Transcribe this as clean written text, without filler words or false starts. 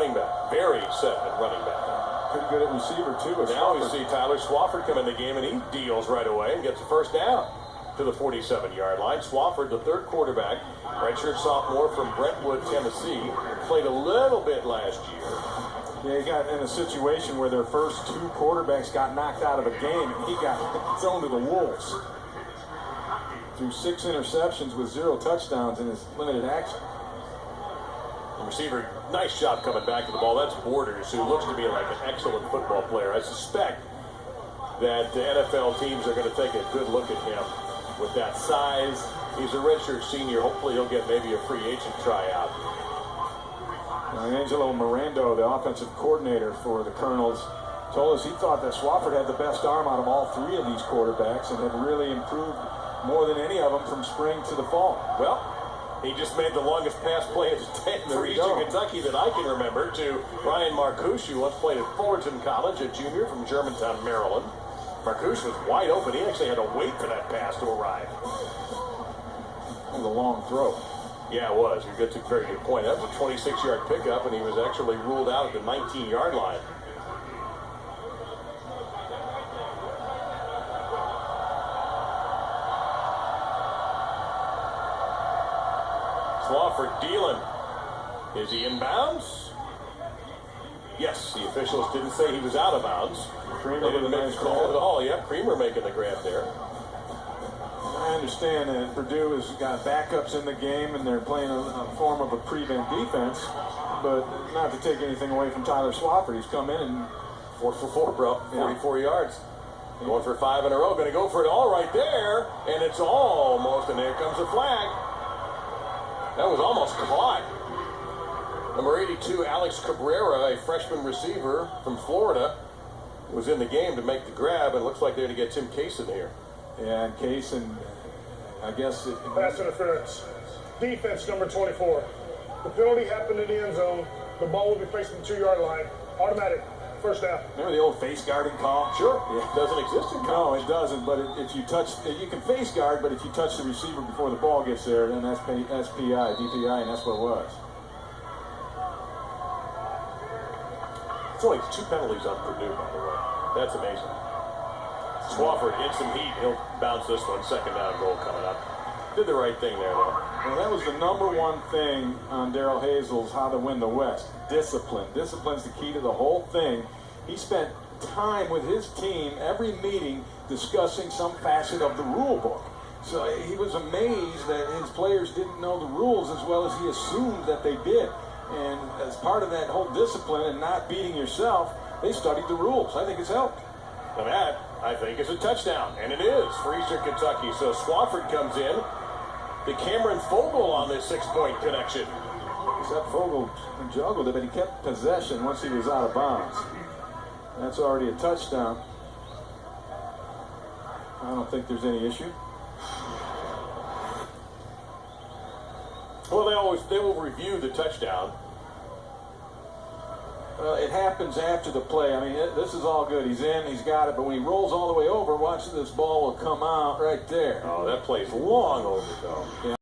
running back. Very set at running back. Pretty good at receiver, too. Now we see Tyler Swafford come in the game, and he deals right away and gets a first down to the 47-yard line. Swafford, the third quarterback, redshirt sophomore from Brentwood, Tennessee, played a little bit last year. Yeah, he got in a situation where their first two quarterbacks got knocked out of a game, and he got thrown to the wolves. Threw 6 interceptions with 0 touchdowns in his limited action. The receiver, nice job coming back to the ball. That's Borders, who looks to be like an excellent football player. I suspect that the NFL teams are going to take a good look at him with that size. He's a redshirt senior. Hopefully he'll get maybe a free agent tryout. Angelo Mirando, the offensive coordinator for the Colonels, told us he thought that Swafford had the best arm out of all 3 of these quarterbacks and had really improved more than any of them from spring to the fall. Well, he just made the longest pass play for Eastern Kentucky that I can remember to Ryan Marcouche, who once played at Fullerton College, a junior from Germantown, Maryland. Marcouche was wide open. He actually had to wait for that pass to arrive. It was a long throw. Yeah, it was. That's a very good point. That was a 26-yard pickup, and he was actually ruled out at the 19-yard line. Swafford dealing. Is he in bounds? Yes, the officials didn't say he was out of bounds. Creamer They didn't make the call at all. Yeah, Creamer making the grab there. I understand that Purdue has got backups in the game and they're playing a form of a prevent defense, but not to take anything away from Tyler Swafford. He's come in and 4 for 4, bro. 44 Yeah. yards. Going for 5 in a row. Going to go for it all right there, and it's almost, and there comes the flag. That was almost caught. Number 82, Alex Cabrera, a freshman receiver from Florida, was in the game to make the grab, and it looks like they're going to get Tim Case in here. Yeah, and Case, and I guess pass interference. Defense number 24. The penalty happened in the end zone. The ball will be facing the 2-yard line. Automatic. First down. Remember the old face guarding call? Sure. Yeah. It doesn't exist in No, college. it doesn't. But if you touch, you can face guard, but if you touch the receiver before the ball gets there, then that's PI, DPI, and that's what it was. It's only 2 penalties on Purdue, by the way. That's amazing. Swafford in some heat. He'll bounce this one. Second down goal coming up. Did the right thing there, though. Well, that was the number one thing on Darrell Hazel's How to Win the West. Discipline. Discipline's the key to the whole thing. He spent time with his team, every meeting, discussing some facet of the rule book. So he was amazed that his players didn't know the rules as well as he assumed that they did. And as part of that whole discipline and not beating yourself, they studied the rules. I think it's helped. Now that, I think, is a touchdown. And it is for Eastern Kentucky. So Swafford comes in. The Cameron Fogle on this 6-point connection. Except Fogle juggled it, but he kept possession once he was out of bounds. That's already a touchdown. I don't think there's any issue. Well, they will review the touchdown. It happens after the play. I mean, this is all good. He's in, he's got it, but when he rolls all the way over, watch this ball will come out right there. Oh, that play's long over, though. Yeah.